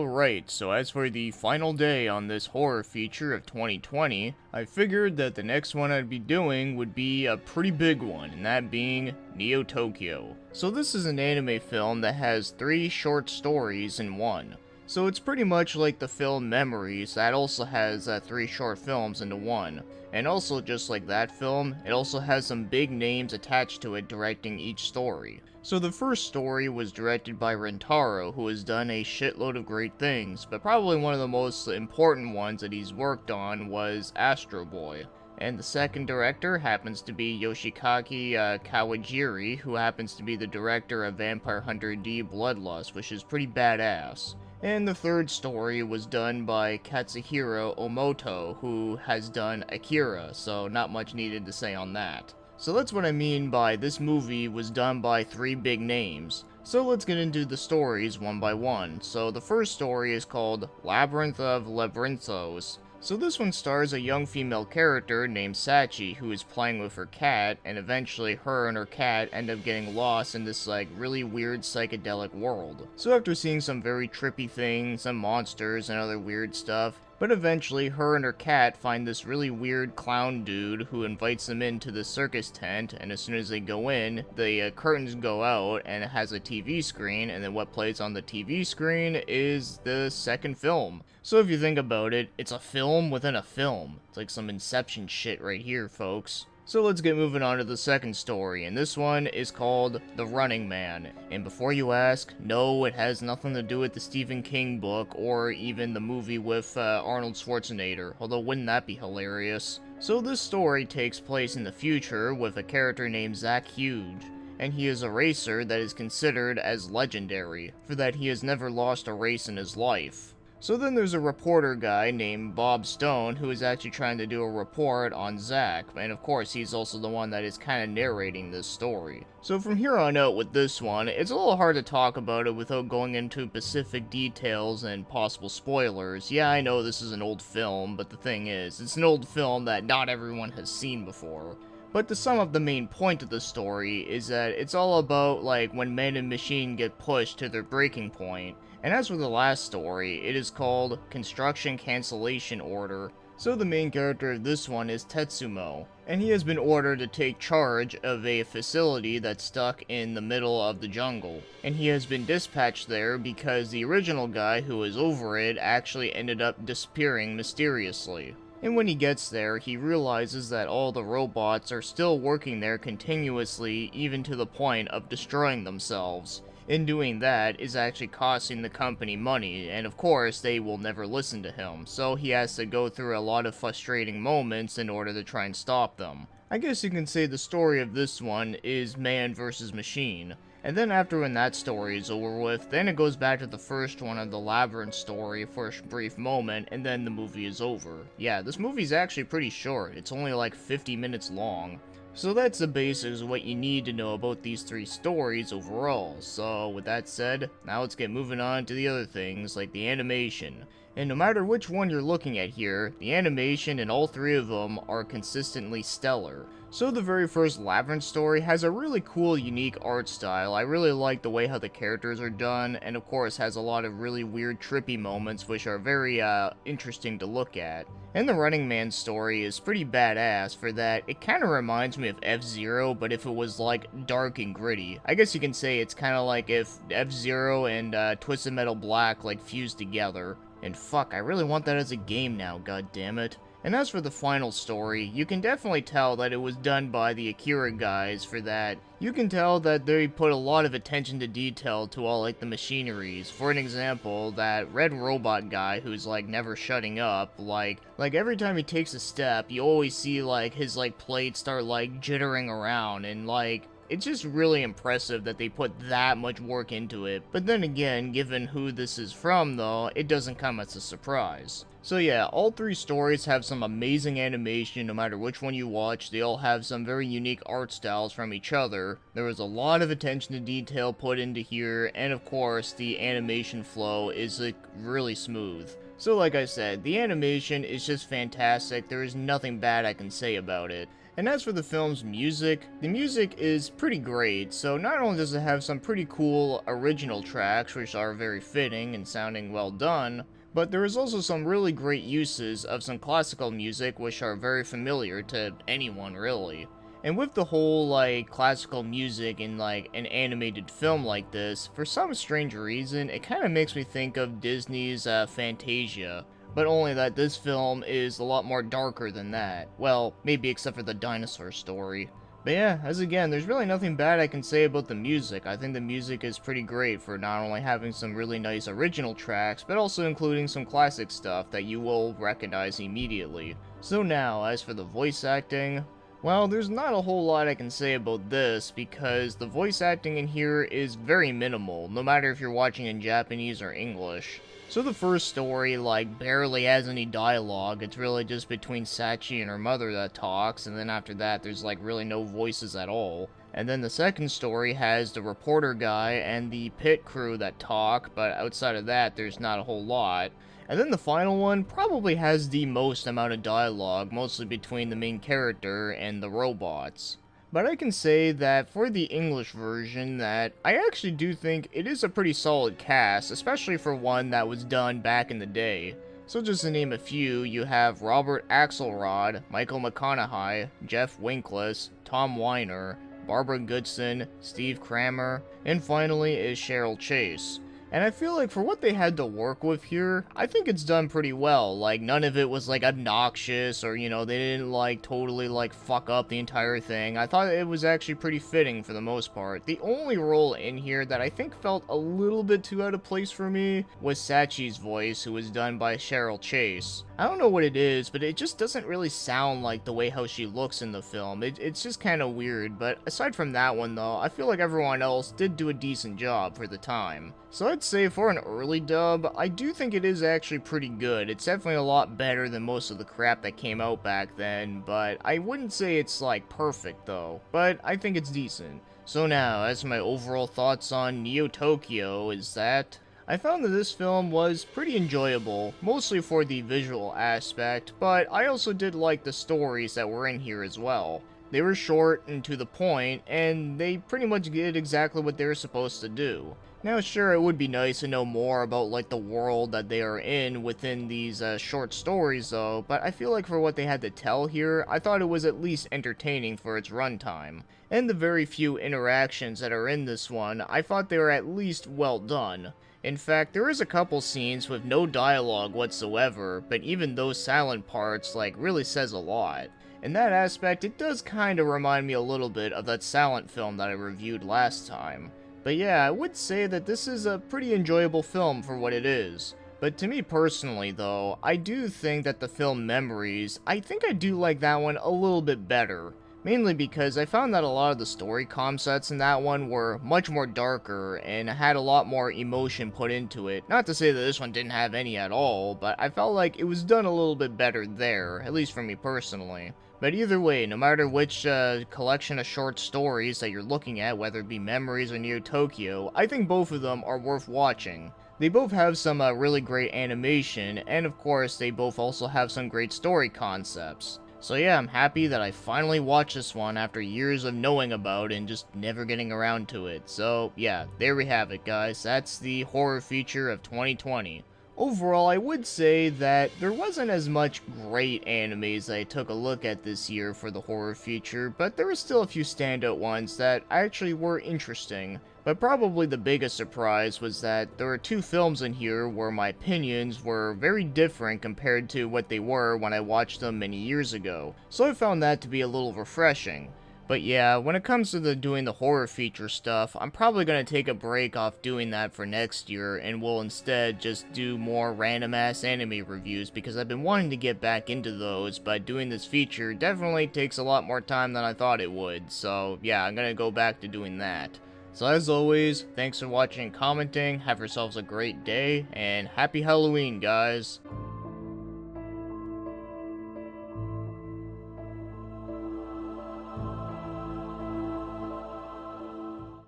Alright, so as for the final day on this horror feature of 2020, I figured that the next one I'd be doing would be a pretty big one, and that being Neo Tokyo. So this is an anime film that has 3 short stories in one. So it's pretty much like the film Memories that also has 3 short films into one. And also just like that film, it also has some big names attached to it directing each story. So the first story was directed by Rintaro, who has done a shitload of great things, but probably one of the most important ones that he's worked on was Astro Boy. And the second director happens to be Yoshiaki Kawajiri, who happens to be the director of Vampire Hunter D Bloodlust, which is pretty badass. And the third story was done by Katsuhiro Ōtomo, who has done Akira, so not much needed to say on that. So that's what I mean by this movie was done by 3 big names. So let's get into the stories one by one. So the first story is called Labyrinth of Lavrentos. So this one stars a young female character named Sachi who is playing with her cat, and eventually her and her cat end up getting lost in this really weird psychedelic world. So after seeing some very trippy things, some monsters and other weird stuff, but eventually her and her cat find this really weird clown dude who invites them into the circus tent, and as soon as they go in, the curtains go out and it has a TV screen, and then what plays on the TV screen is the second film. So if you think about it, it's a film within a film. It's like some Inception shit right here, folks. So let's get moving on to the second story, and this one is called The Running Man. And before you ask, no, it has nothing to do with the Stephen King book or even the movie with Arnold Schwarzenegger, although wouldn't that be hilarious? So this story takes place in the future with a character named Zach Huge, and he is a racer that is considered as legendary, for that he has never lost a race in his life. So then there's a reporter guy named Bob Stone who is actually trying to do a report on Zack, and of course he's also the one that is kind of narrating this story. So from here on out with this one, it's a little hard to talk about it without going into specific details and possible spoilers. Yeah, I know this is an old film, but the thing is, it's an old film that not everyone has seen before. But to sum up the main point of the story is that it's all about when man and machine get pushed to their breaking point. And as for the last story, it is called Construction Cancellation Order. So the main character of this one is Tetsumo, and he has been ordered to take charge of a facility that's stuck in the middle of the jungle. And he has been dispatched there because the original guy who was over it actually ended up disappearing mysteriously. And when he gets there, he realizes that all the robots are still working there continuously, even to the point of destroying themselves. In doing that is actually costing the company money, and of course they will never listen to him, so he has to go through a lot of frustrating moments in order to try and stop them. I guess you can say the story of this one is man versus machine. And then after when that story is over with, then it goes back to the first one of the Labyrinth story for a brief moment, and then the movie is over. Yeah, this movie's actually pretty short, it's only 50 minutes long. So that's the basics of what you need to know about these 3 stories overall. So with that said, now let's get moving on to the other things like the animation. And no matter which one you're looking at here, the animation in all 3 of them are consistently stellar. So the very first Labyrinth story has a really cool, unique art style. I really like the way how the characters are done, and of course has a lot of really weird, trippy moments which are very interesting to look at. And the Running Man story is pretty badass for that. It kind of reminds me of F-Zero, but if it was dark and gritty. I guess you can say it's kind of like if F-Zero and Twisted Metal Black fused together. And fuck, I really want that as a game now, god damn it. And as for the final story, you can definitely tell that it was done by the Akira guys for that. You can tell that they put a lot of attention to detail to all the machineries. For an example, that red robot guy who's never shutting up, every time he takes a step, you always see his plates start jittering around, and it's just really impressive that they put that much work into it. But then again, given who this is from though, it doesn't come as a surprise. So yeah, all 3 stories have some amazing animation no matter which one you watch. They all have some very unique art styles from each other. There was a lot of attention to detail put into here, and of course the animation flow is really smooth. So like I said, the animation is just fantastic. There is nothing bad I can say about it. And as for the film's music, the music is pretty great, so not only does it have some pretty cool original tracks which are very fitting and sounding well done, but there is also some really great uses of some classical music which are very familiar to anyone really. And with the whole, like, classical music in, like, an animated film like this, for some strange reason, it kind of makes me think of Disney's Fantasia. But only that this film is a lot more darker than that. Well, maybe except for the dinosaur story. But yeah, as again, there's really nothing bad I can say about the music. I think the music is pretty great for not only having some really nice original tracks, but also including some classic stuff that you will recognize immediately. So now, as for the voice acting, well, there's not a whole lot I can say about this, because the voice acting in here is very minimal, no matter if you're watching in Japanese or English. So the first story, like, barely has any dialogue. It's really just between Sachi and her mother that talks, and then after that, there's, like, really no voices at all. And then the second story has the reporter guy and the pit crew that talk, but outside of that, there's not a whole lot. And then the final one probably has the most amount of dialogue, mostly between the main character and the robots. But I can say that for the English version that I actually do think it is a pretty solid cast, especially for one that was done back in the day. So just to name a few, you have Robert Axelrod, Michael McConaughey, Jeff Winkless, Tom Weiner, Barbara Goodson, Steve Kramer, and finally is Cheryl Chase. And I feel like for what they had to work with here, I think it's done pretty well. Like, none of it was, like, obnoxious or, you know, they didn't, like, totally, like, fuck up the entire thing. I thought it was actually pretty fitting for the most part. The only role in here that I think felt a little bit too out of place for me was Sachi's voice, who was done by Cheryl Chase. I don't know what it is, but it just doesn't really sound like the way how she looks in the film. It's just kind of weird, but aside from that one, though, I feel like everyone else did do a decent job for the time. So I'd say for an early dub, I do think it is actually pretty good. It's definitely a lot better than most of the crap that came out back then, but I wouldn't say it's, like, perfect, though. But I think it's decent. So now, as for my overall thoughts on Neo Tokyo, is that I found that this film was pretty enjoyable, mostly for the visual aspect, but I also did like the stories that were in here as well. They were short and to the point, and they pretty much did exactly what they were supposed to do. Now sure, it would be nice to know more about, like, the world that they are in within these short stories though, but I feel like for what they had to tell here, I thought it was at least entertaining for its runtime. And the very few interactions that are in this one, I thought they were at least well done. In fact, there is a couple scenes with no dialogue whatsoever, but even those silent parts, like, really says a lot. In that aspect, it does kinda remind me a little bit of that silent film that I reviewed last time. But yeah, I would say that this is a pretty enjoyable film for what it is. But to me personally though, I do think that the film Memories, I think I do like that one a little bit better. Mainly because I found that a lot of the story concepts in that one were much more darker and had a lot more emotion put into it. Not to say that this one didn't have any at all, but I felt like it was done a little bit better there, at least for me personally. But either way, no matter which collection of short stories that you're looking at, whether it be Memories or Neo Tokyo, I think both of them are worth watching. They both have some really great animation, and of course, they both also have some great story concepts. So yeah, I'm happy that I finally watched this one after years of knowing about it and just never getting around to it. So yeah, there we have it guys, that's the horror feature of 2020. Overall, I would say that there wasn't as much great animes that I took a look at this year for the horror feature, but there were still a few standout ones that actually were interesting. But probably the biggest surprise was that there were two films in here where my opinions were very different compared to what they were when I watched them many years ago, so I found that to be a little refreshing. But yeah, when it comes to doing the horror feature stuff, I'm probably going to take a break off doing that for next year and will instead just do more random ass anime reviews because I've been wanting to get back into those, but doing this feature definitely takes a lot more time than I thought it would, so yeah, I'm going to go back to doing that. So as always, thanks for watching and commenting, have yourselves a great day, and happy Halloween guys!